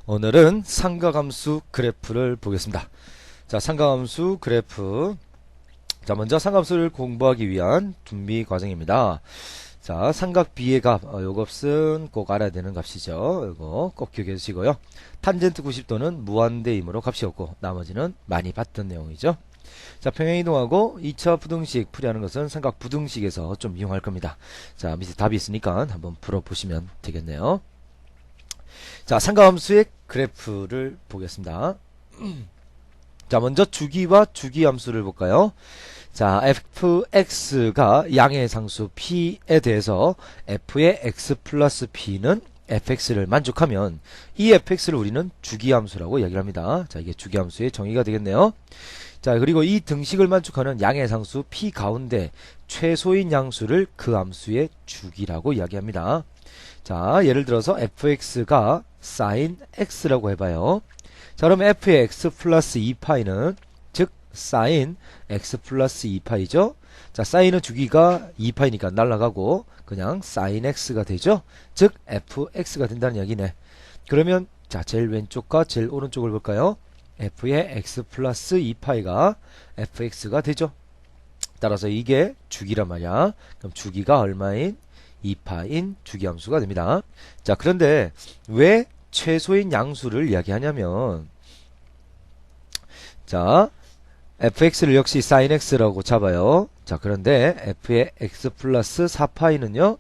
오늘은 삼각함수 그래프를 보겠습니다. 자, 삼각함수 그래프. 자, 먼저 삼각함수를 공부하기 위한 준비 과정입니다. 자, 삼각 B의 값, 요 값은 꼭 알아야 되는 값이죠. 이거 꼭 기억해 주시고요. 탄젠트 90도는 무한대이므로 값이 없고 나머지는 많이 봤던 내용이죠. 자, 평행이동하고 2차 부등식 풀이하는 것은 삼각 부등식에서 좀 이용할 겁니다. 자, 밑에 답이 있으니까 한번 풀어보시면 되겠네요. 자, 삼각함수의 그래프를 보겠습니다. 자, 먼저 주기와 주기함수를 볼까요? 자, fx가 양의 상수 p에 대해서 f의 x 플러스 p는 fx를 만족하면 이 fx를 우리는 주기함수라고 이야기를 합니다. 자, 이게 주기함수의 정의가 되겠네요. 자, 그리고 이 등식을 만족하는 양의 상수 p 가운데 최소인 양수를 그 함수의 주기라고 이야기합니다. 자, 예를 들어서 fx가 sin x라고 해봐요. 자, 그러면 f의 x 플러스 2파이는 즉 sin x 플러스 2파이죠. 자, sin은 주기가 2파이니까 날라가고 그냥 sin x가 되죠. 즉 fx가 된다는 이야기네. 그러면 자, 제일 왼쪽과 제일 오른쪽을 볼까요? f의 x 플러스 2파이가 fx가 되죠. 따라서 이게 주기란 말이야. 그럼 주기가 얼마인? 2파인 주기함수가 됩니다. 자, 그런데 왜 최소인 양수를 이야기하냐면, 자, fx를 역시 sin x라고 잡아요. 자, 그런데 f의 x 플러스 4파이는요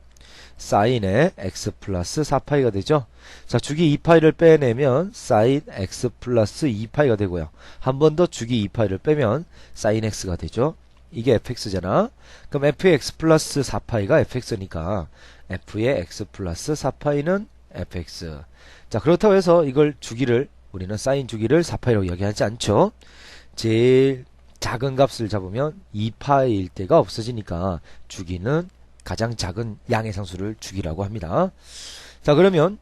sin의 x 플러스 4파이가 되죠. 자, 주기 2파이를 빼내면 sin x 플러스 2파이가 되고요. 한 번 더 주기 2파이를 빼면 sin x가 되죠. 이게 fx잖아. 그럼 f의 x 플러스 4파이가 fx니까 f의 x 플러스 4파이는 fx. 자, 그렇다고 해서 이걸 주기를 우리는 sin 주기를 4파이라고 이야기하지 않죠. 제일 작은 값을 잡으면 2파이일 때가 없어지니까 주기는 가장 작은 양의 상수를 주기라고 합니다. 자, 그러면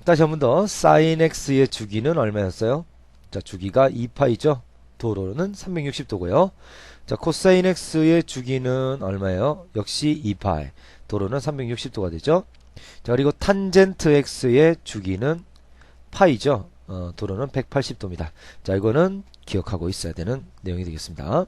다시 한 번 더 sin x의 주기는 얼마였어요? 자, 주기가 2파이죠. 도로는 360도고요. 자, 코사인 x의 주기는 얼마예요? 역시 2파이. 도로는 360도가 되죠. 자, 그리고 탄젠트 x의 주기는 파이죠. 도로는 180도입니다. 자, 이거는 기억하고 있어야 되는 내용이 되겠습니다.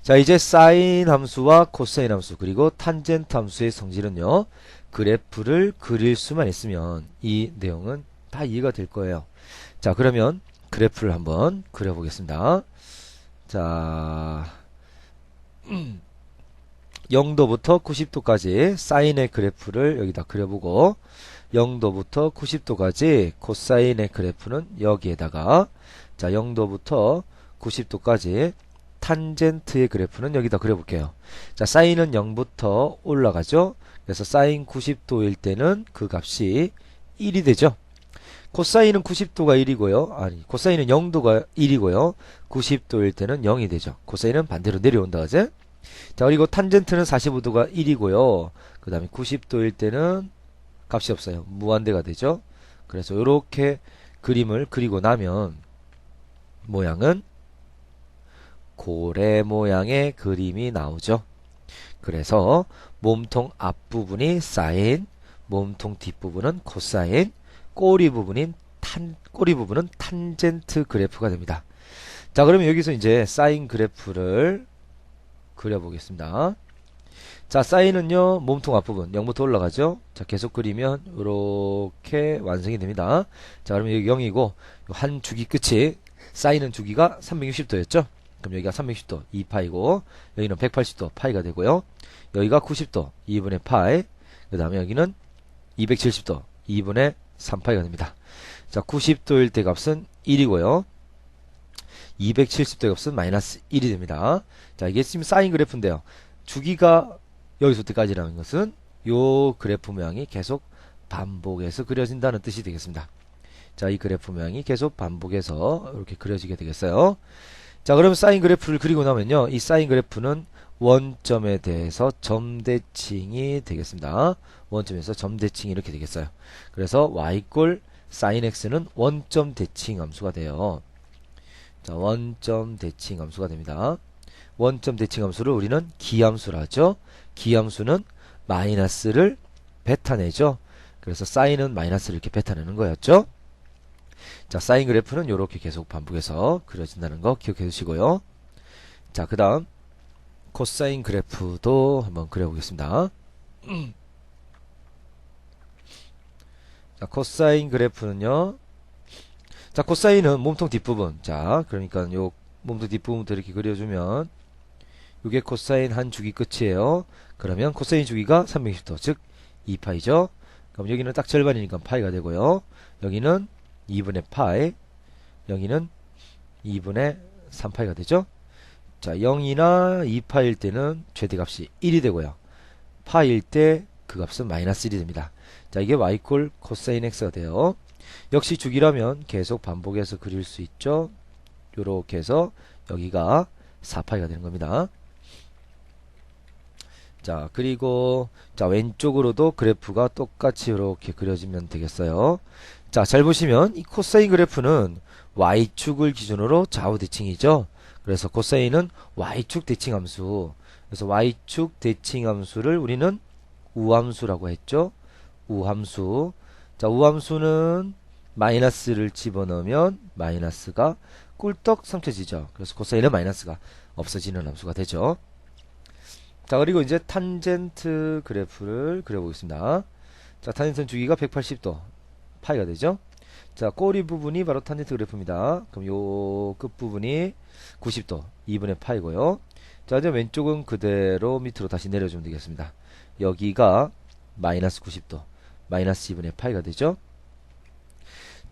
자, 이제 사인 함수와 코사인 함수 그리고 탄젠트 함수의 성질은요, 그래프를 그릴 수만 있으면 이 내용은 다 이해가 될 거예요. 자, 그러면 그래프를 한번 그려보겠습니다. 자, 0도부터 90도까지 사인의 그래프를 여기다 그려보고 0도부터 90도까지 코사인의 그래프는 여기에다가, 자, 0도부터 90도까지 탄젠트의 그래프는 여기다 그려볼게요. 자, 사인은 0부터 올라가죠. 그래서 사인 90도일 때는 그 값이 1이 되죠. 코사인은 90도가 1이고요. 아니, 코사인은 0도가 1이고요. 90도일 때는 0이 되죠. 코사인은 반대로 내려온다, 그제? 자, 그리고 탄젠트는 45도가 1이고요. 그 다음에 90도일 때는 값이 없어요. 무한대가 되죠. 그래서 이렇게 그림을 그리고 나면 모양은 고래 모양의 그림이 나오죠. 그래서 몸통 앞부분이 사인, 몸통 뒷부분은 코사인, 꼬리 부분은 탄젠트 그래프가 됩니다. 자, 그러면 여기서 이제 사인 그래프를 그려보겠습니다. 자, 사인은요, 몸통 앞부분 0부터 올라가죠. 자, 계속 그리면 이렇게 완성이 됩니다. 자, 그러면 여기 0이고 한 주기 끝이 사인은 주기가 360도였죠. 그럼 여기가 360도 2파이고 여기는 180도 파이가 되고요. 여기가 90도 2분의 파이, 그 다음에 여기는 270도 2분의 3파이가 됩니다. 자, 90도일 때 값은 1이고요. 270도 값은 마이너스 1이 됩니다. 자, 이게 지금 사인 그래프인데요. 주기가 여기서부터까지라는 것은 요 그래프 모양이 계속 반복해서 그려진다는 뜻이 되겠습니다. 자, 이 그래프 모양이 계속 반복해서 이렇게 그려지게 되겠어요. 자, 그럼 사인 그래프를 그리고 나면요, 이 사인 그래프는 원점에 대해서 점대칭이 되겠습니다. 원점에서 점대칭이 이렇게 되겠어요. 그래서 y 꼴 sin x는 원점 대칭 함수가 돼요. 자, 원점 대칭 함수가 됩니다. 원점 대칭 함수를 우리는 기함수라 하죠. 기함수는 마이너스를 뱉어내죠. 그래서 사인은 마이너스를 이렇게 뱉어내는 거였죠. 자, 사인 그래프는 이렇게 계속 반복해서 그려진다는 거 기억해 두시고요. 자, 그 다음 코사인 그래프도 한번 그려보겠습니다. 자, 코사인 그래프는요. 자, 코사인은 몸통 뒷부분. 자, 그러니까 요 몸통 뒷부분부터 이렇게 그려주면 요게 코사인 한 주기 끝이에요. 그러면 코사인 주기가 360도, 즉 2파이죠. 그럼 여기는 딱 절반이니까 파이가 되고요. 여기는 2분의 파이, 여기는 2분의 3파이가 되죠. 자, 0이나 2파일 때는 최대값이 1이 되고요. 파일 때 그 값은 마이너스 1이 됩니다. 자, 이게 y 꼴 코사인 x가 돼요. 역시 주기라면 계속 반복해서 그릴 수 있죠. 요렇게 해서 여기가 4파이가 되는 겁니다. 자, 그리고 자, 왼쪽으로도 그래프가 똑같이 이렇게 그려지면 되겠어요. 자, 잘 보시면 이 코사인 그래프는 y축을 기준으로 좌우 대칭이죠. 그래서 코사인은 y축 대칭 함수. 그래서 y축 대칭 함수를 우리는 우함수라고 했죠. 우함수. 자, 우함수는 마이너스를 집어넣으면 마이너스가 꿀떡 삼켜지죠. 그래서 코사인은 마이너스가 없어지는 함수가 되죠. 자, 그리고 이제 탄젠트 그래프를 그려보겠습니다. 자, 탄젠트 주기가 180도 파이가 되죠. 자, 꼬리 부분이 바로 탄젠트 그래프입니다. 그럼 요 끝부분이 90도 2분의 파이고요. 자, 이제 왼쪽은 그대로 밑으로 다시 내려주면 되겠습니다. 여기가 마이너스 90도 마이너스 2분의 파이가 되죠.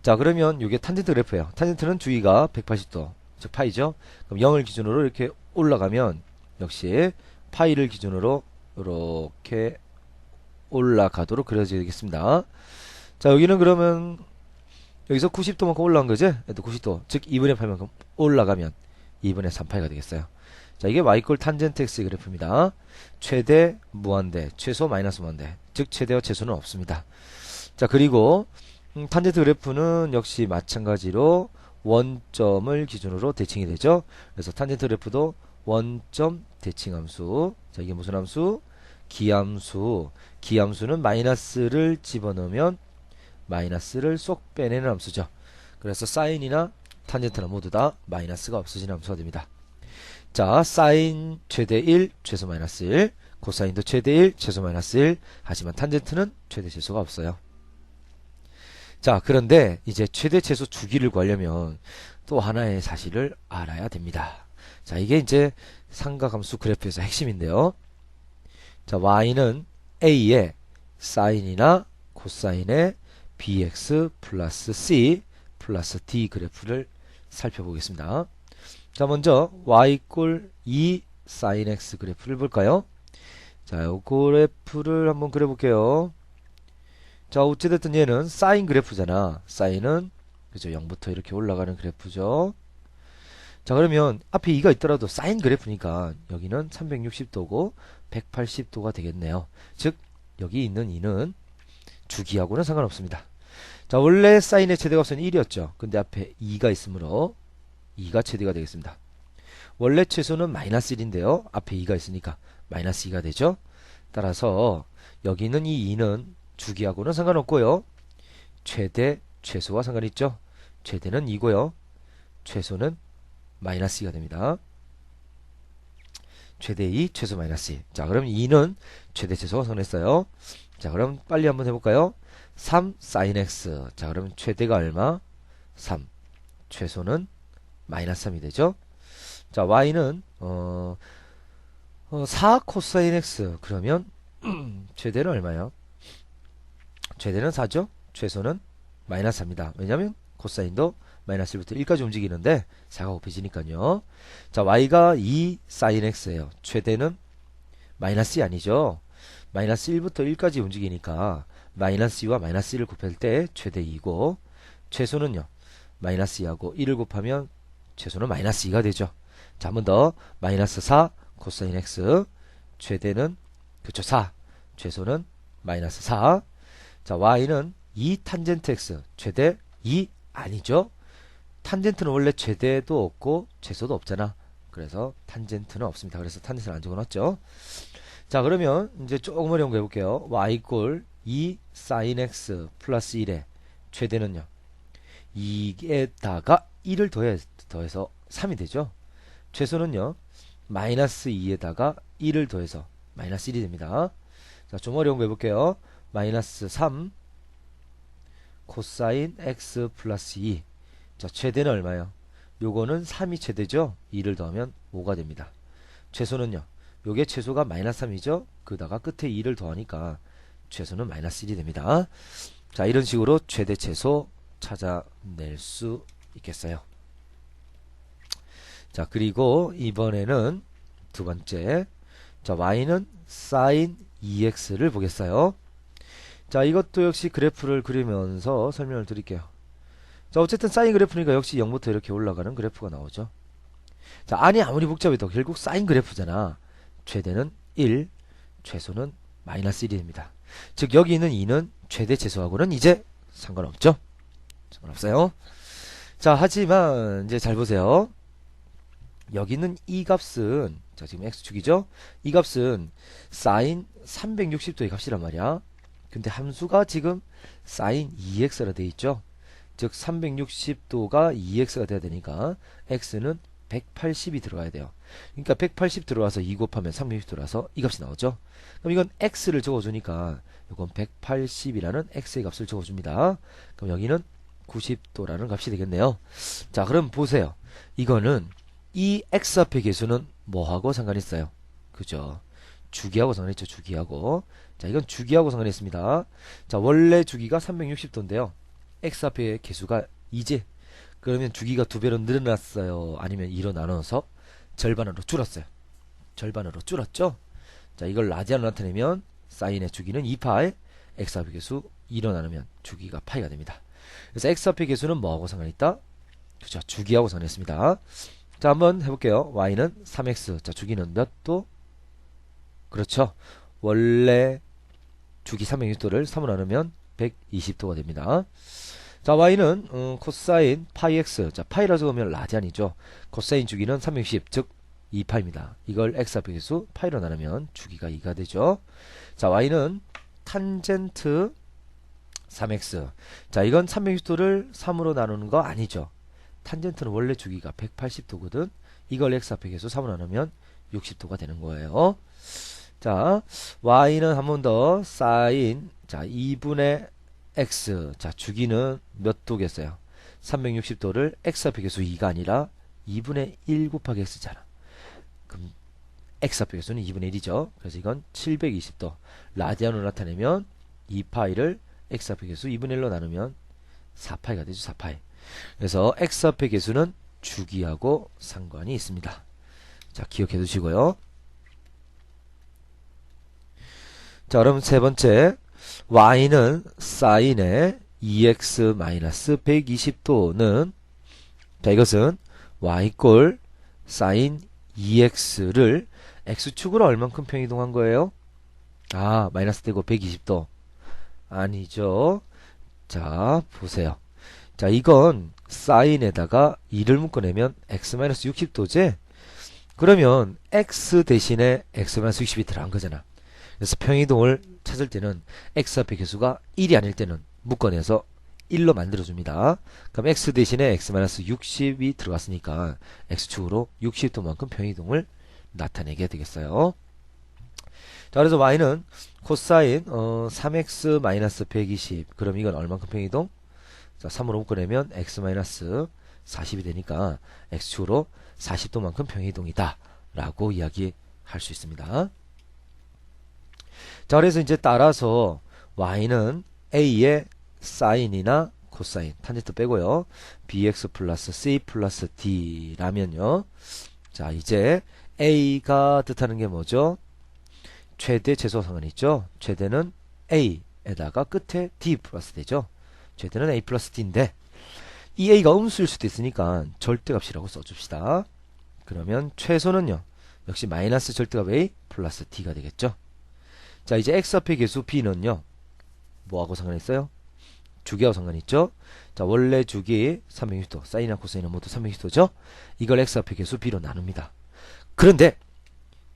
자, 그러면 이게 탄젠트 그래프예요. 탄젠트는 주기가 180도 즉 파이죠. 그럼 0을 기준으로 이렇게 올라가면 역시 파이를 기준으로 이렇게 올라가도록 그려지겠습니다. 자, 여기는 그러면 여기서 90도만큼 올라간 거지? 90도 즉 2분의 8만큼 올라가면 2분의 3파이가 되겠어요. 자, 이게 y꼴 탄젠트 x의 그래프입니다. 최대 무한대, 최소 마이너스 무한대, 즉 최대와 최소는 없습니다. 자, 그리고 탄젠트 그래프는 역시 마찬가지로 원점을 기준으로 대칭이 되죠. 그래서 탄젠트 그래프도 원점 대칭 함수. 자, 이게 무슨 함수? 기함수. 기함수는 마이너스를 집어넣으면 마이너스를 쏙 빼내는 함수죠. 그래서 사인이나 탄젠트나 모두 다 마이너스가 없어지는 함수가 됩니다. 자, 사인 최대 1, 최소 마이너스 1, 코사인도 최대 1, 최소 마이너스 1, 하지만 탄젠트는 최대 최소가 없어요. 자, 그런데 이제 최대 최소 주기를 구하려면 또 하나의 사실을 알아야 됩니다. 자, 이게 이제 삼각함수 그래프에서 핵심인데요. 자, y는 a의 사인이나 코사인의 bx 플러스 c 플러스 d 그래프를 살펴보겠습니다. 자, 먼저 y 꼴 2 sin x 그래프를 볼까요? 자, 이 그래프를 한번 그려볼게요. 자, 어찌됐든 얘는 사인 그래프잖아. 사인은 그죠, 0부터 이렇게 올라가는 그래프죠. 자, 그러면 앞에 2가 있더라도 사인 그래프니까 여기는 360도고 180도가 되겠네요. 즉 여기 있는 2는 주기하고는 상관없습니다. 자, 원래 사인의 최대값은 1이었죠. 근데 앞에 2가 있으므로 2가 최대가 되겠습니다. 원래 최소는 마이너스 1인데요. 앞에 2가 있으니까 마이너스 2가 되죠. 따라서 여기 있는 이 2는 주기하고는 상관없고요. 최대, 최소와 상관있죠. 최대는 2고요. 최소는 마이너스 2가 됩니다. 최대 2, 최소 마이너스 2. 자, 그럼 2는 최대 최소가 상관했어요. 자, 그럼 빨리 한번 해볼까요? 3 sin x. 자, 그러면 최대가 얼마? 3. 최소는 마이너스 3이 되죠. 자, y는 4 코사인 x. 그러면 최대는 얼마요? 최대는 4죠. 최소는 마이너스 4입니다. 왜냐하면 코사인도 마이너스 1부터 1까지 움직이는데 4가 곱해지니까요. 자, y가 2 sin x예요. 최대는 마이너스 2 아니죠. 마이너스 1부터 1까지 움직이니까 마이너스 2와 마이너스 1을 곱할 때 최대 2고, 최소는요 마이너스 2하고 1을 곱하면 최소는 마이너스 2가 되죠. 자, 한 번 더. 마이너스 4 코사인 x. 최대는 그쵸 4. 최소는 마이너스 4. 자, y는 2 탄젠트 x. 최대 2 아니죠. 탄젠트는 원래 최대도 없고 최소도 없잖아. 그래서 탄젠트는 없습니다. 그래서 탄젠트는 안 적어놨죠. 자, 그러면 이제 조금 어려운 거 해볼게요. y 꼴 2 sin x 플러스 1의 최대는요 2에다가 1을 더해서 3이 되죠. 최소는요. 마이너스 2에다가 1을 더해서 마이너스 1이 됩니다. 자, 좀 어려운 거 해볼게요. 마이너스 3 코사인 x 플러스 2. 자, 최대는 얼마예요? 요거는 3이 최대죠. 2를 더하면 5가 됩니다. 최소는요. 요게 최소가 마이너스 3이죠. 그다가 끝에 2를 더하니까 최소는 마이너스 1이 됩니다. 자, 이런 식으로 최대 최소 찾아낼 수 있겠어요. 자, 그리고 이번에는 두 번째. 자, y는 sin 2x를 보겠어요. 자, 이것도 역시 그래프를 그리면서 설명을 드릴게요. 자, 어쨌든 사인 그래프니까 역시 0부터 이렇게 올라가는 그래프가 나오죠. 자, 안이 아무리 복잡해도 결국 사인 그래프잖아. 최대는 1, 최소는 마이너스 1이 됩니다. 즉 여기 있는 2는 최대 최소하고는 이제 상관없죠. 상관없어요. 자, 하지만 이제 잘 보세요. 여기 있는 이 값은, 자, 지금 x축이죠. 이 값은 sin 360도의 값이란 말이야. 근데 함수가 지금 sin 2x라 돼 있죠. 즉 360도가 2x가 돼야 되니까 x는 180이 들어가야 돼요. 그러니까 180 들어와서 2 곱하면 360 들어와서 이 값이 나오죠. 그럼 이건 x를 적어주니까 이건 180이라는 x의 값을 적어줍니다. 그럼 여기는 90도라는 값이 되겠네요. 자, 그럼 보세요. 이거는 이 x 앞의 개수는 뭐하고 상관이 있어요? 그죠? 주기하고 상관있죠. 주기하고. 자, 이건 주기하고 상관이 있습니다. 자, 원래 주기가 360도인데요. x 앞의 개수가 2제. 그러면 주기가 2배로 늘어났어요? 아니면 2로 나눠서 절반으로 줄었어요? 절반으로 줄었죠? 자, 이걸 라지안으로 나타내면 사인의 주기는 2파이, x 앞의 개수 2로 나누면 주기가 파이가 됩니다. 그래서 x 앞의 개수는 뭐하고 상관이 있다? 그죠? 주기하고 상관이 있습니다. 자, 한번 해볼게요. y는 3x. 자, 주기는 몇 도? 그렇죠. 원래 주기 360도를 3으로 나누면 120도가 됩니다. 자, y는 코사인 파이 x. 자, 파이라 적으면 라디안이죠. 코사인 주기는 360, 즉 2파입니다. 이걸 x 앞의 개수 파이로 나누면 주기가 2가 되죠. 자, y는 탄젠트 3x. 자, 이건 360도를 3으로 나누는 거 아니죠. 탄젠트는 원래 주기가 180도거든. 이걸 x 앞의 개수 3으로 나누면 60도가 되는 거예요. 자, y는 한 번 더 사인, 자, 2분의 x. 자, 주기는 몇 도겠어요? 360도를 x 앞의 개수 2가 아니라 2분의 1 곱하기 x잖아. 그럼 x 앞의 개수는 2분의 1이죠. 그래서 이건 720도. 라디안으로 나타내면 2파이를 x 앞의 개수 2분의 1로 나누면 4파이가 되죠. 4파이. 그래서 x 앞의 개수는 주기하고 상관이 있습니다. 자, 기억해 두시고요. 자, 그럼 세 번째. y는 사인의 2x-120도는, 자, 이것은 y 꼴 사인 2x를 x축으로 얼만큼 평이동한 거예요? 아, 마이너스 되고 120도. 아니죠. 자, 보세요. 자, 이건 사인에다가 2를 묶어내면 x-60도지? 그러면 x 대신에 x-60이 들어간 거잖아. 그래서 평이동을 찾을 때는 x 앞의 개수가 1이 아닐 때는 묶어내서 1로 만들어줍니다. 그럼 x 대신에 x-60이 들어갔으니까 x축으로 60도만큼 평이동을 나타내게 되겠어요. 자, 그래서 y는 코사인 3x-120. 그럼 이건 얼만큼 평이동? 자, 3으로 묶어내면 x-40이 되니까 x축으로 40도만큼 평이동이다 라고 이야기할 수 있습니다. 자, 그래서 이제 따라서 y는 a의 사인이나 코사인, 탄젠트 빼고요. bx 플러스 c 플러스 d라면요. 자, 이제 a가 뜻하는 게 뭐죠? 최대 최소 상관이 있죠. 최대는 a에다가 끝에 d 플러스 되죠. 최대는 a 플러스 d인데 이 a가 음수일 수도 있으니까 절대값이라고 써줍시다. 그러면 최소는요. 역시 마이너스 절대값 a 플러스 d가 되겠죠. 자, 이제 x 앞의 개수 b는요. 뭐하고 상관이 있어요? 주기하고 상관이 있죠. 자, 원래 주기 360도, 사인이나 코사인은 모두 360도죠. 이걸 x 앞의 개수 b로 나눕니다. 그런데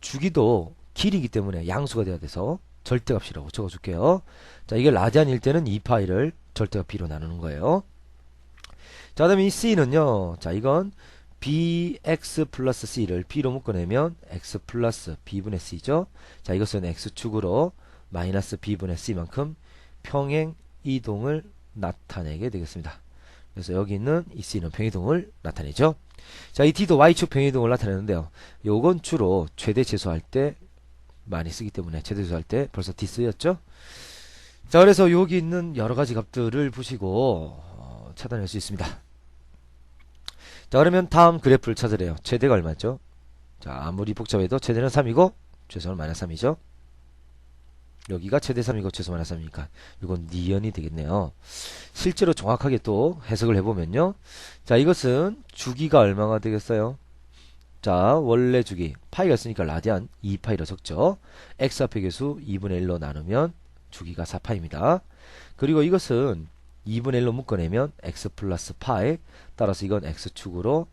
주기도 길이기 때문에 양수가 돼야 돼서 절대값이라고 적어줄게요. 자, 이게 라디안일 때는 2파이를 절대값 b로 나누는 거예요. 자, 그다음에 이 C는요. 자, 이건 bx 플러스 c를 b로 묶어내면 x 플러스 b분의 c죠. 자, 이것은 x축으로 마이너스 b분의 c만큼 평행 이동을 나타내게 되겠습니다. 그래서 여기 있는 이 c는 평이동을 나타내죠. 자, 이 d도 y축 평이동을 나타내는데요. 요건 주로 최대 제수할 때 많이 쓰기 때문에 최대 제수할 때 벌써 d 쓰였죠. 자, 그래서 여기 있는 여러 가지 값들을 보시고 찾아낼 수 있습니다. 자, 그러면 다음 그래프를 찾으래요. 최대가 얼마죠? 자, 아무리 복잡해도 최대는 3이고 최소는 마이너스 3이죠. 여기가 최대 3이고 최소 마이너스 3이니까 이건 니은이 되겠네요. 실제로 정확하게 또 해석을 해보면요. 자, 이것은 주기가 얼마가 되겠어요? 자, 원래 주기 파이가 있으니까 라디안 2파이로 적죠. x 앞의 개수 2분의 1로 나누면 주기가 4파입니다. 그리고 이것은 2분의 1로 묶어내면 x 플러스 파이, 따라서 이건 x축으로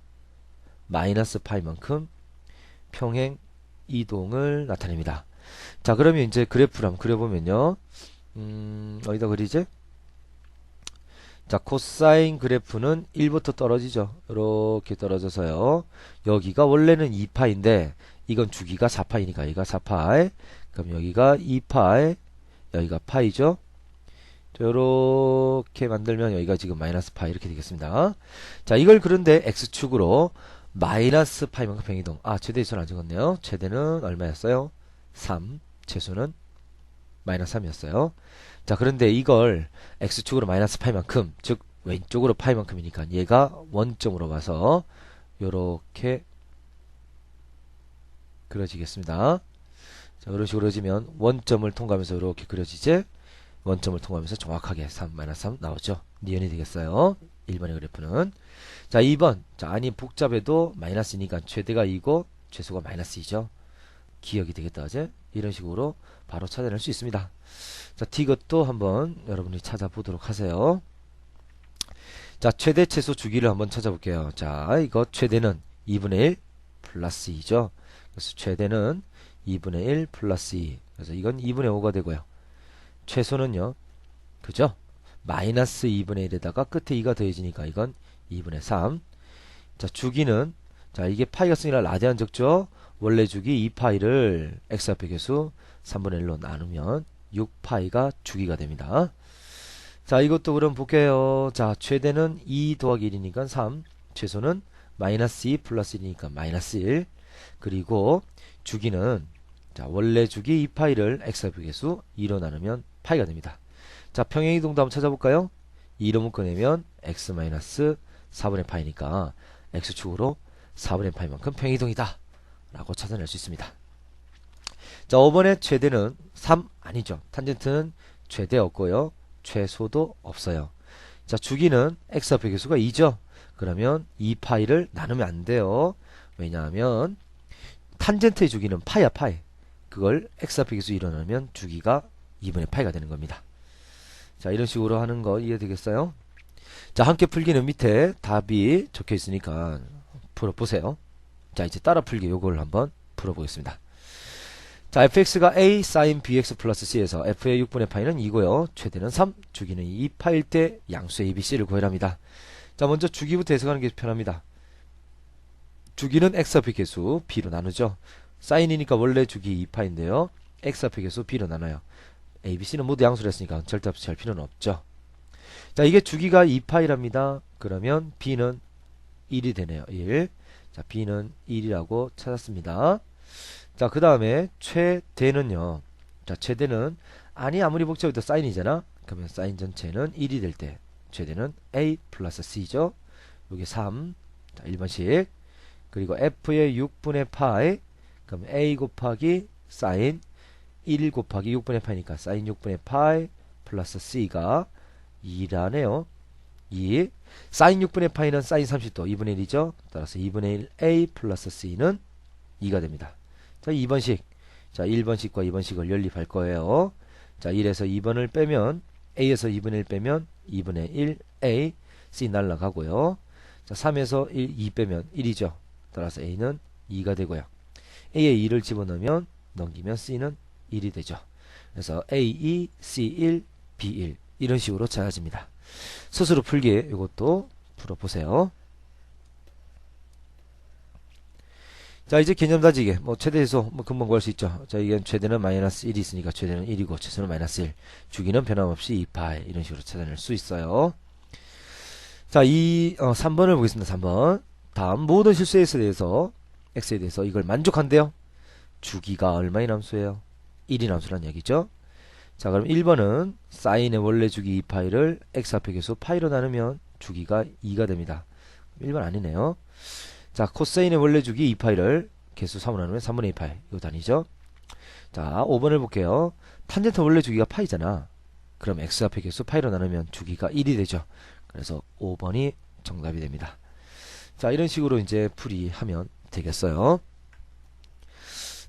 마이너스 파이만큼 평행 이동을 나타냅니다. 자, 그러면 이제 그래프를 한번 그려보면요. 어디다 그리지? 자, 코사인 그래프는 1부터 떨어지죠. 이렇게 떨어져서요. 여기가 원래는 2파인데 이건 주기가 4파이니까 여기가 4파이, 그럼 여기가 2파이, 여기가 파이죠. 이렇게 만들면 여기가 지금 마이너스 파이 이렇게 되겠습니다. 자, 이걸 그런데 x축으로 마이너스 파이만큼 평이동. 아, 최대 지수는 안 적었네요. 최대는 얼마였어요? 3. 최소는 마이너스 3이었어요. 자, 그런데 이걸 x축으로 마이너스 파이만큼, 즉 왼쪽으로 파이만큼이니까 얘가 원점으로 와서 요렇게 그려지겠습니다. 자, 이런 식으로 그려지면 원점을 통과하면서 이렇게 그려지지? 원점을 통과하면서 정확하게 3, 마이너스 3 나오죠. 니은이 되겠어요. 1번의 그래프는. 자, 2번. 자, 아니 복잡해도 마이너스니까 최대가 2고 최소가 마이너스 2죠. 기억이 되겠다. 어제? 이런 식으로 바로 찾아낼 수 있습니다. 자, 이것도 한번 여러분이 찾아보도록 하세요. 자, 최대 최소 주기를 한번 찾아볼게요. 자, 이거 최대는 2분의 1 플러스 2죠. 그래서 최대는 2분의 1 플러스 2. 그래서 이건 2분의 5가 되고요. 최소는요, 그죠? 마이너스 2분의 1에다가 끝에 2가 더해지니까 이건 2분의 3. 자, 주기는, 자, 이게 파이가 쓰니라 라디안 적죠? 원래 주기 2파이를 x 앞의 개수 3분의 1로 나누면 6파이가 주기가 됩니다. 자, 이것도 그럼 볼게요. 자, 최대는 2 더하기 1이니까 3. 최소는 마이너스 2 플러스 1이니까 마이너스 1. 그리고 주기는, 자, 원래 주기 2파이를 x 앞의 개수 2로 나누면 파이가 됩니다. 자, 평행이동도 한번 찾아볼까요? 2로 묶어내면 x 마이너스 4분의 파이니까 x축으로 4분의 파이만큼 평행이동이다 라고 찾아낼 수 있습니다. 자, 5번의 최대는 3 아니죠. 탄젠트는 최대 없고요. 최소도 없어요. 자, 주기는 x 앞의 개수가 2죠. 그러면 2파이를 나누면 안 돼요. 왜냐하면 탄젠트의 주기는 파이야 파이. 그걸 x 앞의 개수 2로 나누면 주기가 2분의 파이가 되는 겁니다. 자, 이런 식으로 하는 거 이해되겠어요? 자, 함께 풀기는 밑에 답이 적혀 있으니까 풀어보세요. 자, 이제 따라 풀기 요걸 한번 풀어보겠습니다. 자, fx가 a sin bx 플러스 c에서 f의 6분의 파이는 2고요. 최대는 3, 주기는 2파일 때 양수의 abc를 구해랍니다. 자, 먼저 주기부터 해석하는 게 편합니다. 주기는 x 앞의 개수 b로 나누죠. 사인이니까 원래 주기 2파인데요. x 앞의 개수 b로 나눠요. abc는 모두 양수를 했으니까 절대값 할 필요는 없죠. 자, 이게 주기가 2파이랍니다. 그러면 b는 1이 되네요. 1. 자, b는 1이라고 찾았습니다. 자, 그 다음에 최대는요. 자, 최대는 아무리 복잡해도 사인이잖아. 그러면 사인 전체는 1이 될 때 최대는 a 플러스 c죠. 여기 3. 자, 1번씩. 그리고 f의 6분의 파이, 그럼 a 곱하기 사인 1 곱하기 6분의 파이니까 사인 6분의 파이 플러스 c가 2라네요. 2. 사인 6분의 파이는 사인 30도 2분의 1이죠. 따라서 2분의 1 a 플러스 c는 2가 됩니다. 자, 2번식. 자, 1번식과 2번식을 연립할 거예요. 자, 1에서 2번을 빼면 a에서 2분의 1 빼면 2분의 1 a c 날라가고요. 자, 3에서 2 빼면 1이죠. 따라서 a는 2가 되고요. a에 2를 집어넣으면 넘기면 c는 1이 되죠. 그래서 A2, C1, B1 이런 식으로 찾아집니다. 스스로 풀기 이것도 풀어보세요. 자, 이제 개념 다지기. 뭐, 최대에서, 뭐, 금방 구할 수 있죠. 자, 이게 최대는 마이너스 1이 있으니까 최대는 1이고, 최소는 마이너스 1. 주기는 변함없이 2파이. 이런 식으로 찾아낼 수 있어요. 자, 3번을 보겠습니다. 3번. 다음, 모든 실수에 대해서, x에 대해서 이걸 만족한대요. 주기가 얼마의 남수예요? 1이 남수란 얘기죠. 자, 그럼 1번은 사인의 원래 주기 2파이를 x 앞에 계수 파이로 나누면 주기가 2가 됩니다. 1번 아니네요. 자, 코사인의 원래 주기 2파이를 개수 3으로 나누면 3분의 2파이. 이거 아니죠? 자, 5번을 볼게요. 탄젠트 원래 주기가 파이잖아. 그럼 x 앞에 개수 파이로 나누면 주기가 1이 되죠. 그래서 5번이 정답이 됩니다. 자, 이런 식으로 이제 풀이하면 되겠어요.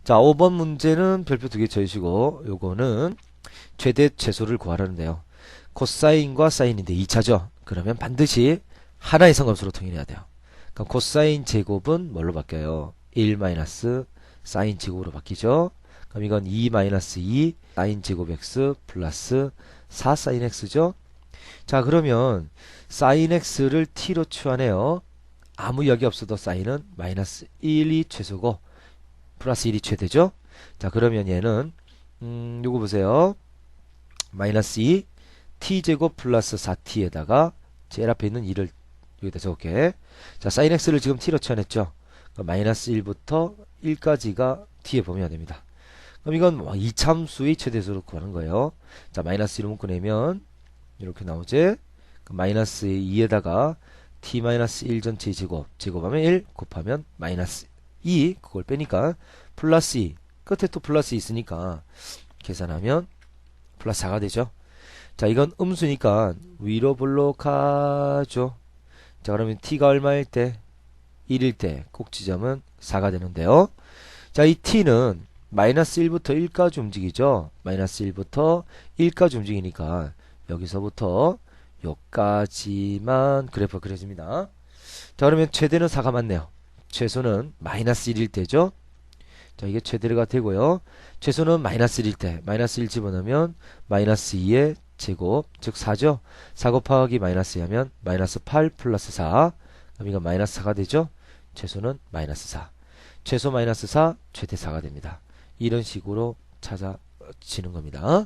자, 5번 문제는 별표 2개 쳐주시고, 요거는 최대 최소를 구하라는데요. 코사인과 사인인데 2차죠. 그러면 반드시 하나의 상관수로 통일해야 돼요. 그럼 코사인 제곱은 뭘로 바뀌어요? 1 마이너스 사인 제곱으로 바뀌죠. 그럼 이건 2 마이너스 2 사인 제곱 x 플러스 4 사인 x죠. 자, 그러면 사인 x를 t로 추하네요. 아무 약이 없어도 사인은 마이너스 1이 최소고 플러스 1이 최대죠. 자, 그러면 얘는 요거 보세요. 마이너스 2 t제곱 플러스 4t에다가 제일 앞에 있는 2를 여기다 적을게. 자, 사인 x를 지금 t로 치환했죠. 마이너스 1부터 1까지가 t에 범위가 됩니다. 그럼 이건 이참수의 최대수로 구하는 거예요. 자, 마이너스 1을 묶어내면 이렇게 나오지. 마이너스 2에다가 t 마이너스 1 전체 제곱, 제곱하면 1 곱하면 마이너스 2, 그걸 빼니까 플러스 2, 끝에 또 플러스 2 있으니까 계산하면 플러스 4가 되죠. 자, 이건 음수니까 위로 볼록하죠. 자, 그러면 t가 얼마일 때? 1일 때 꼭 지점은 4가 되는데요. 자, 이 t는 마이너스 1부터 1까지 움직이죠. 마이너스 1부터 1까지 움직이니까 여기서부터 여기까지만 그래프가 그려집니다. 자, 그러면 최대는 4가 맞네요. 최소는 마이너스 1일 때죠. 자, 이게 최대가 되고요. 최소는 마이너스 1일 때 마이너스 1 집어넣으면 마이너스 2의 제곱, 즉 4죠. 4 곱하기 마이너스 2 하면 마이너스 8 플러스 4. 그럼 이건 마이너스 4가 되죠. 최소는 마이너스 4. 최소 마이너스 4, 최대 4가 됩니다. 이런 식으로 찾아지는 겁니다.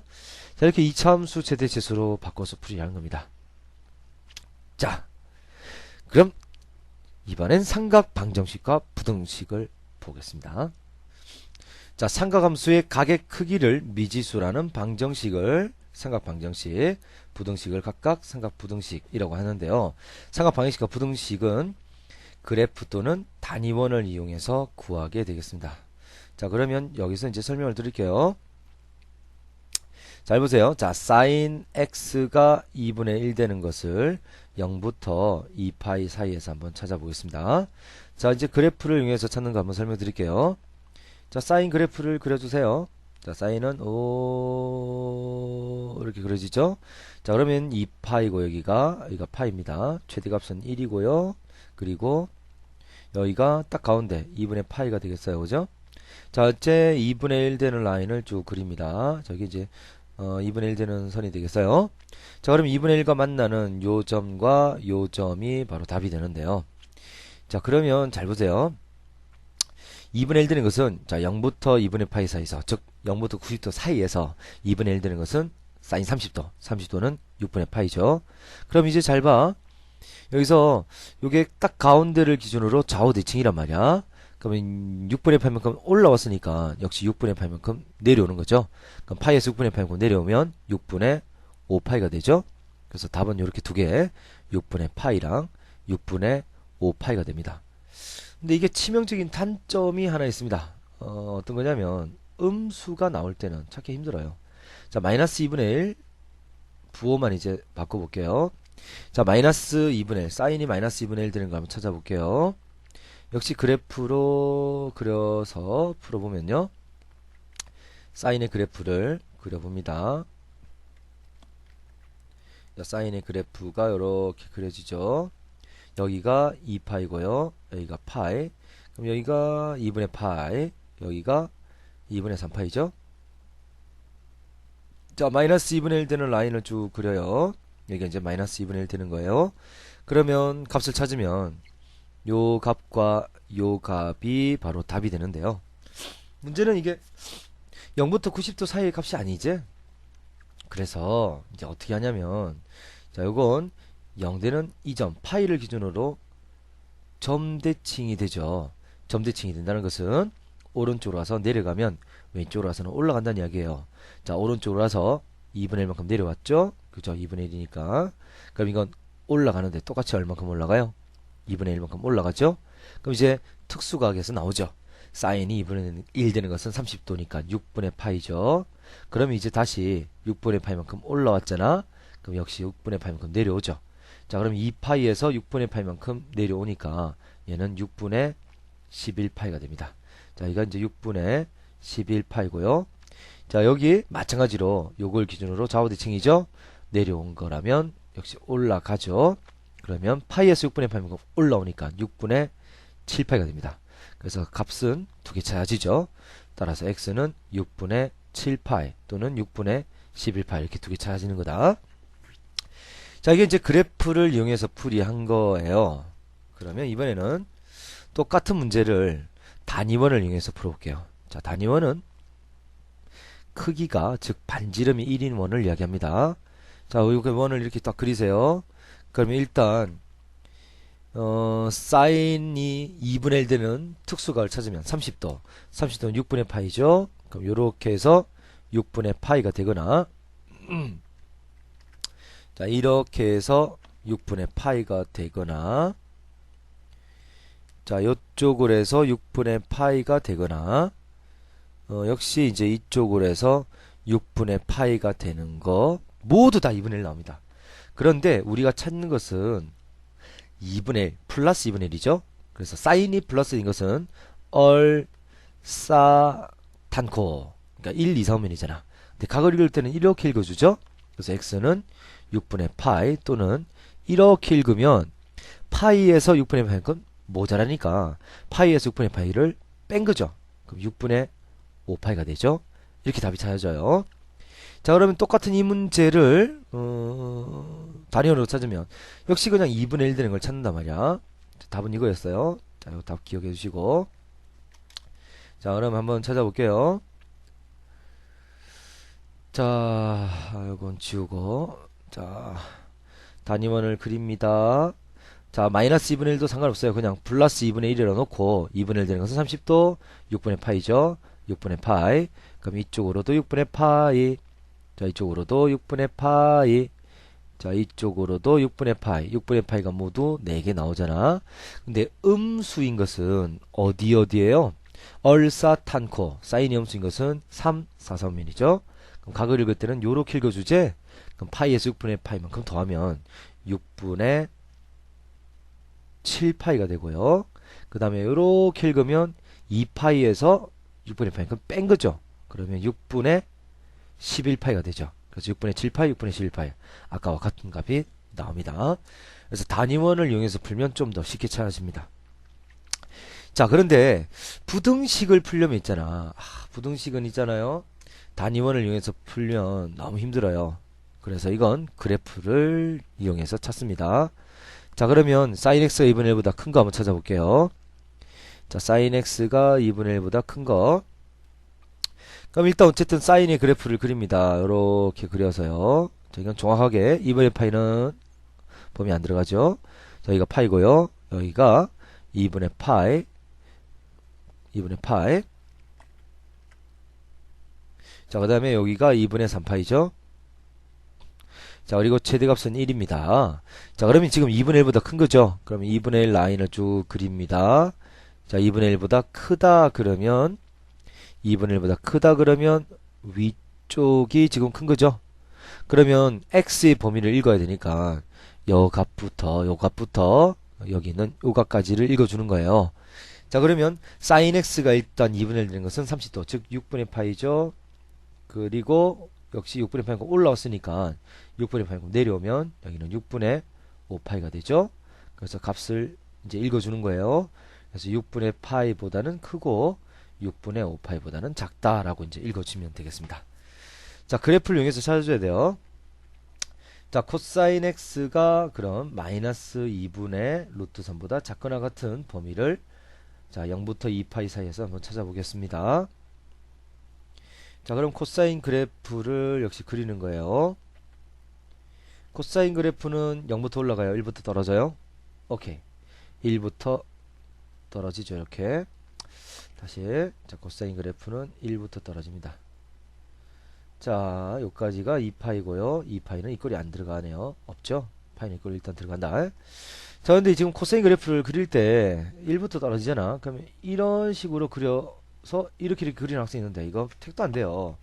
자, 이렇게 이차함수 최대 최소로 바꿔서 풀이하는 겁니다. 자, 그럼 이번엔 삼각 방정식과 부등식을 보겠습니다. 자, 삼각함수의 각의 크기를 미지수라는 방정식을 삼각 방정식, 부등식을 각각 삼각 부등식이라고 하는데요. 삼각 방정식과 부등식은 그래프 또는 단위원을 이용해서 구하게 되겠습니다. 자, 그러면 여기서 이제 설명을 드릴게요. 잘 보세요. 자, sin x가 2분의 1 되는 것을 0부터 2파이 사이에서 한번 찾아보겠습니다. 자, 이제 그래프를 이용해서 찾는 거 한번 설명드릴게요. 자, 사인 그래프를 그려주세요. 자, 사인은 이렇게 그려지죠. 자, 그러면 2파이고 여기가 파이입니다. 최대값은 1이고요. 그리고 여기가 딱 가운데 2분의 파이가 되겠어요. 그죠? 자, 이제 2분의 1 되는 라인을 쭉 그립니다. 저기 이제 2분의 1 되는 선이 되겠어요. 자, 그럼 2분의 1과 만나는 요 점과 요 점이 바로 답이 되는데요. 자, 그러면 잘 보세요. 2분의 1 되는 것은 자 0부터 2분의 파이 사이에서, 즉 0부터 90도 사이에서 2분의 1 되는 것은 사인 30도, 30도는 6분의 파이죠. 그럼 이제 잘 봐. 여기서 요게 딱 가운데를 기준으로 좌우 대칭이란 말이야. 그러면 6분의 8만큼 올라왔으니까 역시 6분의 8만큼 내려오는 거죠. 그럼 파이에서 6분의 8만큼 내려오면 6분의 5파이가 되죠. 그래서 답은 이렇게 두 개, 6분의 파이랑 6분의 5파이가 됩니다. 근데 이게 치명적인 단점이 하나 있습니다. 어떤 거냐면 음수가 나올 때는 찾기 힘들어요. 자, 마이너스 2분의 1 부호만 이제 바꿔볼게요. 자, 마이너스 2분의 1 사인이 마이너스 2분의 1 되는 거 한번 찾아볼게요. 역시 그래프로 그려서 풀어보면요. 사인의 그래프를 그려봅니다. 자, 사인의 그래프가 이렇게 그려지죠. 여기가 2파이고요. 여기가 파이. 그럼 여기가 2분의 파이. 여기가 2분의 3파이죠. 자, 마이너스 2분의 1 되는 라인을 쭉 그려요. 여기가 이제 마이너스 2분의 1 되는 거예요. 그러면 값을 찾으면 요 값과 요 값이 바로 답이 되는데요. 문제는 이게 0부터 90도 사이의 값이 아니지? 그래서 이제 어떻게 하냐면, 자, 요건 0되는 이 점 파이를 기준으로 점대칭이 되죠. 점대칭이 된다는 것은 오른쪽으로 가서 내려가면 왼쪽으로 가서는 올라간다는 이야기예요. 자, 오른쪽으로 가서 2분의 1만큼 내려왔죠? 그죠? 2분의 1이니까. 그럼 이건 올라가는데 똑같이 얼만큼 올라가요? 2분의 1만큼 올라가죠? 그럼 이제 특수각에서 나오죠. 사인이 2분의 1 되는 것은 30도니까 6분의 파이죠. 그럼 이제 다시 6분의 파이만큼 올라왔잖아. 그럼 역시 6분의 파이만큼 내려오죠. 자, 그럼 2파이에서 6분의 파이만큼 내려오니까 얘는 6분의 11파이가 됩니다. 자, 이건 이제 6분의 11파이고요. 자, 여기 마찬가지로 요걸 기준으로 좌우대칭이죠. 내려온 거라면 역시 올라가죠. 그러면 파이에서 6분의 파이만큼 올라오니까 6분의 7파이가 됩니다. 그래서 값은 두 개 찾아지죠. 따라서 x는 6분의 7파이 또는 6분의 11파이 이렇게 두 개 찾아지는 거다. 자, 이게 이제 그래프를 이용해서 풀이한 거예요. 그러면 이번에는 똑같은 문제를 단위원을 이용해서 풀어볼게요. 자, 단위원은 크기가, 즉 반지름이 1인 원을 이야기합니다. 자, 이렇게 원을 이렇게 딱 그리세요. 그러면 일단 사인이 2분의 1 되는 특수각을 찾으면 30도, 30도는 6분의 파이죠. 그럼 이렇게 해서 6분의 파이가 되거나 자, 이렇게 해서 6분의 파이가 되거나 자, 요쪽으로 해서 6분의 파이가 되거나 역시 이제 이쪽으로 해서 6분의 파이가 되는 거 모두 다 2분의 1 나옵니다. 그런데 우리가 찾는 것은 2분의 1 플러스 2분의 1이죠. 그래서 사인이 플러스인 것은 얼싸탄코 그러니까 1, 2, 3면이잖아. 근데 각을 읽을 때는 이렇게 읽어주죠. 그래서 x는 6분의 파이 또는 이렇게 읽으면 파이에서 6분의 파이만큼 모자라니까 파이에서 6분의 파이를 뺀 거죠. 그럼 6분의 5파이가 되죠. 이렇게 답이 찾아져요. 자, 그러면 똑같은 이 문제를 단위원으로 찾으면 역시 그냥 2분의 1 되는 걸 찾는단 말이야. 답은 이거였어요. 자, 이거 답 기억해 주시고 자, 그럼 한번 찾아볼게요. 자, 이건 지우고 자, 단위원을 그립니다. 자, 마이너스 2분의 1도 상관없어요. 그냥 플러스 2분의 1이라 놓고 2분의 1 되는 것은 30도 6분의 파이죠. 6분의 파이. 그럼 이쪽으로도 6분의 파이. 자, 이쪽으로도 6분의 파이. 자, 이쪽으로도 6분의 파이. 6분의 파이가 모두 4개 나오잖아. 근데 음수인 것은 어디에요? 얼싸탄코. 사인이 음수인 것은 3, 4, 3면이죠. 그럼 각을 읽을 때는 요렇게 읽어주지? 그럼 파이에서 6분의 파이만큼 더하면 6분의 7파이가 되고요. 그 다음에 요렇게 읽으면 2파이에서 6분의 파이만큼 뺀 거죠. 그러면 6분의 11파이가 되죠. 그래서 6분의 7파이, 6분의 11파이. 아까와 같은 값이 나옵니다. 그래서 단위원을 이용해서 풀면 좀 더 쉽게 찾아집니다. 자, 그런데 부등식을 풀려면 있잖아. 부등식은 있잖아요. 단위원을 이용해서 풀면 너무 힘들어요. 그래서 이건 그래프를 이용해서 찾습니다. 자, 그러면 sin x가 2분의 1보다 큰 거 한번 찾아볼게요. 자, sin x가 2분의 1보다 큰 거. 그럼 일단 어쨌든 사인의 그래프를 그립니다. 이렇게 그려서요. 자, 이건 정확하게 2분의 파이는 범위 안 들어가죠. 자, 여기가 파이고요. 여기가 2분의 파이. 2분의 파이. 자, 그 다음에 여기가 2분의 3파이죠. 자, 그리고 최대값은 1입니다. 자, 그러면 지금 2분의 1보다 큰 거죠. 그러면 2분의 1 라인을 쭉 그립니다. 자, 2분의 1보다 크다 그러면 2분의 1보다 크다 그러면 위쪽이 지금 큰 거죠. 그러면 x의 범위를 읽어야 되니까 요 값부터 여기 있는 요 값까지를 읽어주는 거예요. 자, 그러면 sin x가 일단 2분의 1 되는 것은 30도 즉 6분의 파이죠. 그리고 역시 6분의 파이가 올라왔으니까 6분의 파이가 내려오면 여기는 6분의 5파이가 되죠. 그래서 값을 이제 읽어주는 거예요. 그래서 6분의 파이보다는 크고 6분의 5파이보다는 작다라고 이제 읽어주면 되겠습니다. 자, 그래프를 이용해서 찾아줘야 돼요. 자, 코사인 x가 그럼 마이너스 2분의 루트 3보다 작거나 같은 범위를 자, 0부터 2파이 사이에서 한번 찾아보겠습니다. 자, 그럼 코사인 그래프를 역시 그리는 거예요. 코사인 그래프는 0부터 올라가요? 1부터 떨어져요? 오케이. 1부터 떨어지죠. 이렇게. 다시. 자, 코사인 그래프는 1부터 떨어집니다. 자, 여기까지가 2파이고요. 2파이는 이 꼴이 안 들어가네요. 없죠? 파이는 이 꼴이 일단 들어간다. 자, 근데 지금 코사인 그래프를 그릴 때 1부터 떨어지잖아. 그러면 이런 식으로 그려서 이렇게 그리는 학생이 있는데 이거 택도 안 돼요.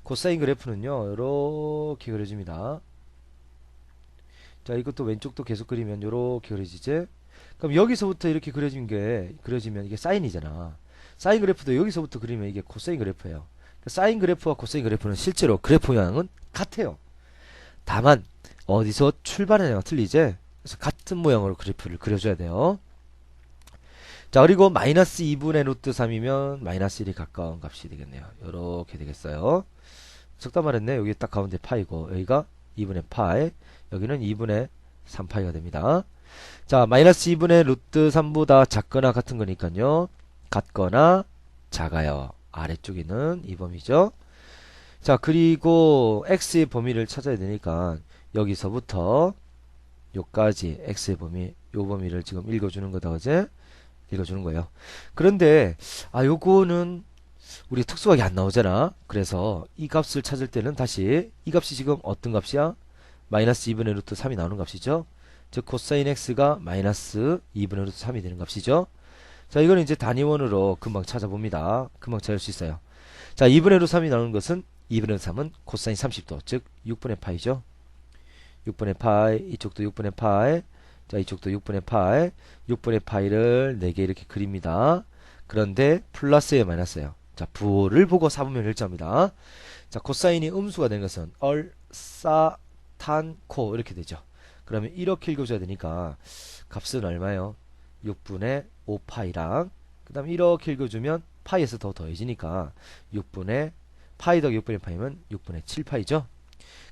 코사인 그래프는요. 이렇게 그려집니다. 자, 이것도 왼쪽도 계속 그리면 이렇게 그려지지? 그럼 여기서부터 이렇게 그려지면 이게 사인이잖아. 사인 그래프도 여기서부터 그리면 이게 코사인 그래프예요. 사인 그래프와 코사인 그래프는 실제로 그래프 모양은 같아요. 다만 어디서 출발하냐가 틀리지? 그래서 같은 모양으로 그래프를 그려줘야 돼요. 자, 그리고 마이너스 2분의 루트 3이면 마이너스 1이 가까운 값이 되겠네요. 요렇게 되겠어요. 적다 말했네. 여기 딱 가운데 파이고 여기가 2분의 파이, 여기는 2분의 3파이가 됩니다. 자, 마이너스 2분의 루트 3보다 작거나 같은 거니까요. 같거나 작아요. 아래쪽에는 이 범위죠. 자, 그리고 x의 범위를 찾아야 되니까 여기서부터 요까지 x의 범위, 요 범위를 지금 읽어주는 거다, 그제? 읽어주는 거예요. 그런데 요거는 우리 특수하게 안 나오잖아. 그래서 이 값을 찾을 때는 다시 이 값이 지금 어떤 값이야? 마이너스 2분의 루트 3이 나오는 값이죠. 즉 코사인 x가 마이너스 2분의 루트 3이 되는 값이죠. 자, 이거는 이제 단위원으로 금방 찾아봅니다. 금방 찾을 수 있어요. 자, 2분의 루트 3이 나오는 것은 2분의 루트 3은 코사인 30도, 즉 6분의 파이죠. 6분의 파이, 이쪽도 6분의 파이, 자, 이쪽도 6분의 파이, 6분의 파이를 4개 이렇게 그립니다. 그런데 플러스에 마이너스예요. 자, 부호를 보고 사분면 일자입니다. 자, 코사인이 음수가 되는 것은 얼싸탄코 이렇게 되죠. 그러면 이렇게 읽어줘야 되니까 값은 얼마예요? 6분의 5파이랑 그 다음에 이렇게 읽어주면 파이에서 더 더해지니까 6분의 파이 더하기 6분의 파이면 6분의 7파이죠.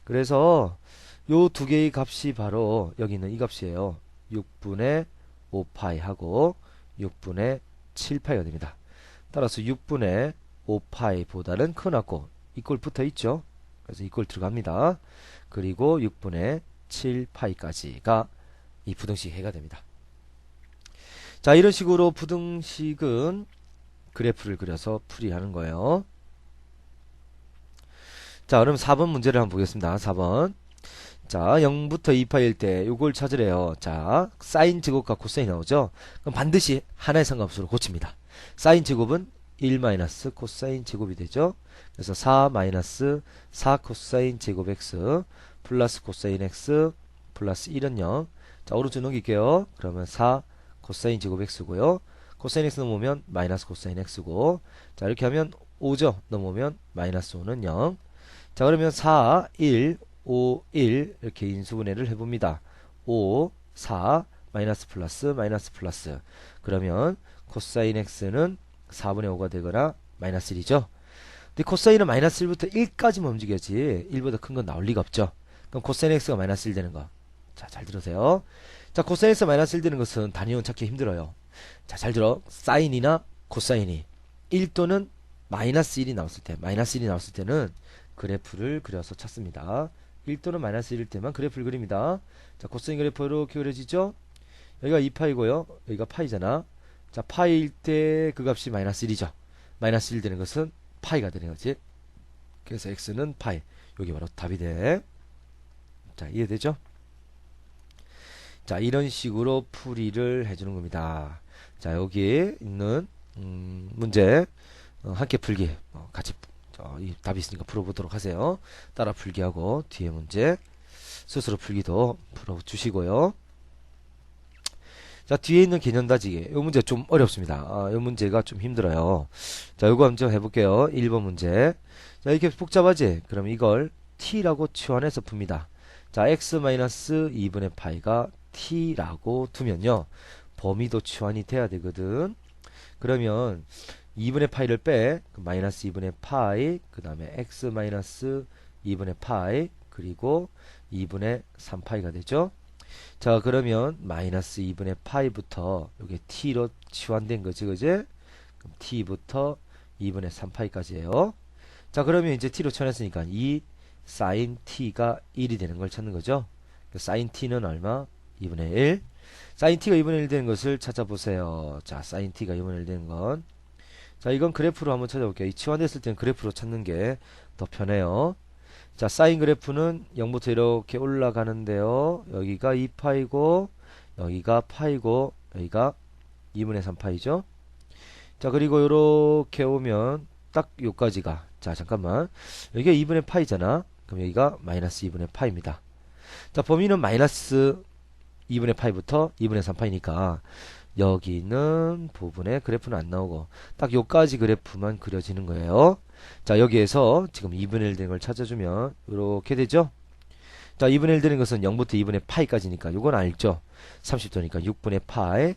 그래서 요 두 개의 값이 바로 여기 있는 이 값이에요. 6분의 5파이 하고 6분의 7파이가 됩니다. 따라서 6분의 5파이보다는 크나고 이꼴 붙어 있죠. 그래서 이꼴 들어갑니다. 그리고 6분의 7파이까지가 이 부등식 해가 됩니다. 자, 이런 식으로 부등식은 그래프를 그려서 풀이하는 거예요. 자, 그럼 4번 문제를 한번 보겠습니다. 4번. 자, 0부터 2파일 때 요걸 찾으래요. 자, 사인 제곱과 코사인 나오죠? 그럼 반드시 하나의 상관함수로 고칩니다. 사인 제곱은 1 마이너스 코사인 제곱이 되죠? 그래서 4 마이너스 4 코사인 제곱 x 플러스 코사인 x 플러스 1은 0. 자, 오른쪽 넘길게요. 그러면 4 코사인 제곱 x고요. 코사인 x 넘으면 마이너스 코사인 x고, 자, 이렇게 하면 5죠. 넘으면 마이너스 5는 0. 자, 그러면 4, 1, 5, 1 이렇게 인수분해를 해봅니다. 5, 4, 마이너스 플러스 마이너스 플러스. 그러면 코사인 x는 4분의 5가 되거나 마이너스 1이죠. 근데 코사인은 마이너스 1부터 1까지만 움직여야지 1보다 큰 건 나올 리가 없죠. 그럼 코사인 x가 마이너스 1 되는 거. 자, 잘 들으세요. 자, 코사인 x 마이너스 1 되는 것은 단위원 찾기 힘들어요. 자, 잘 들어. 사인이나 코사인이 1 또는 마이너스 1이 나왔을 때, 마이너스 1이 나왔을 때는 그래프를 그려서 찾습니다. 1 또는 마이너스 1일 때만 그래프를 그립니다. 자, 코사인 그래프 이렇게 그려지죠? 여기가 2파이고요. 여기가 파이잖아. 자, 파이일 때 그 값이 마이너스 1이죠. 마이너스 1 되는 것은 파이가 되는 거지. 그래서 x는 파이. 여기 바로 답이 돼. 자, 이해되죠? 자, 이런 식으로 풀이를 해주는 겁니다. 자, 여기 있는 문제 함께 풀기 같이 이 답이 있으니까 풀어보도록 하세요. 따라 풀기하고 뒤에 문제 스스로 풀기도 풀어주시고요. 자, 뒤에 있는 개념 다지기. 이 문제 좀 어렵습니다. 이 문제가 좀 힘들어요. 자, 요거 한번 해볼게요. 1번 문제. 자, 이렇게 복잡하지? 그럼 이걸 t라고 치환해서 풉니다. 자, x-2분의 파이가 t라고 두면요. 범위도 치환이 돼야 되거든. 그러면 2분의 파이를 빼, 마이너스 2분의 파이, 그 다음에 x 마이너스 2분의 파이, 그리고 2분의 3파이가 되죠. 자, 그러면 마이너스 2분의 파이부터 이게 t로 치환된 거지, 그지? 그럼 t부터 2분의 3파이까지예요. 자, 그러면 이제 t로 치환했으니까 이 sin t가 1이 되는 걸 찾는 거죠. sin t는 얼마? 2분의 1. sin t가 2분의 1 되는 것을 찾아보세요. 자, sin t가 2분의 1 되는 건. 자, 이건 그래프로 한번 찾아볼게요. 이 치환됐을 때는 그래프로 찾는 게 더 편해요. 자, 사인 그래프는 0부터 이렇게 올라가는데요. 여기가 2파이고, 여기가 파이고, 여기가 2분의 3파이죠. 자, 그리고 이렇게 오면 딱 요까지가. 자, 잠깐만. 여기가 2분의 파이잖아. 그럼 여기가 마이너스 2분의 파이입니다. 자, 범위는 마이너스 2분의 파이부터 2분의 3파이니까 여기는 부분에 그래프는 안 나오고 딱 요까지 그래프만 그려지는 거예요. 자, 여기에서 지금 2분의 1 되는 걸 찾아주면 이렇게 되죠. 자, 2분의 1 되는 것은 0부터 2분의 파이까지니까 요건 알죠. 30도니까 6분의 파이.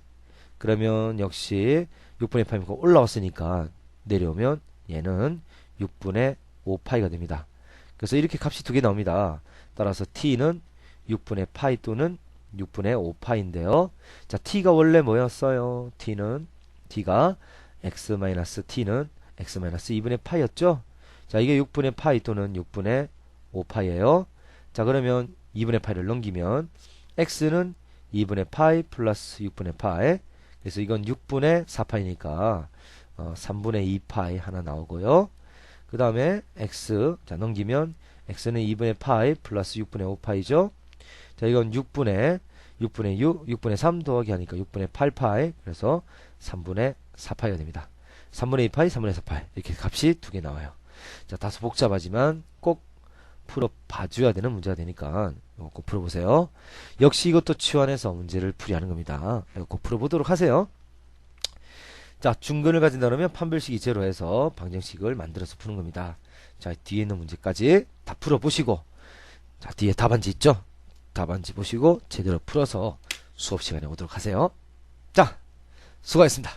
그러면 역시 6분의 파이니까 올라왔으니까 내려오면 얘는 6분의 5파이가 됩니다. 그래서 이렇게 값이 두 개 나옵니다. 따라서 t는 6분의 파이 또는 6분의 5파인데요. 자, t가 원래 뭐였어요? t가 x-t는 x-2분의 파이였죠? 자, 이게 6분의 파이 또는 6분의 5파이예요. 자, 그러면 2분의 파이를 넘기면 x는 2분의 파이 플러스 6분의 파이. 그래서 이건 6분의 4파이니까 3분의 2파이 하나 나오고요. 그 다음에 x, 자, 넘기면 x는 2분의 파이 플러스 6분의 5파이죠. 자, 이건 6분의 6, 6분의 3 더하기 하니까 6분의 8파이. 그래서 3분의 4파이가 됩니다. 3분의 2파이, 3분의 4파이. 이렇게 값이 두 개 나와요. 자, 다소 복잡하지만 꼭 풀어 봐줘야 되는 문제가 되니까 이거 꼭 풀어보세요. 역시 이것도 치환해서 문제를 풀이하는 겁니다. 이거 꼭 풀어보도록 하세요. 자, 중근을 가진다 그러면 판별식이 제로해서 방정식을 만들어서 푸는 겁니다. 자, 뒤에 있는 문제까지 다 풀어보시고, 자, 뒤에 답안지 있죠? 답안지 보시고 제대로 풀어서 수업 시간에 오도록 하세요. 자, 수고하셨습니다.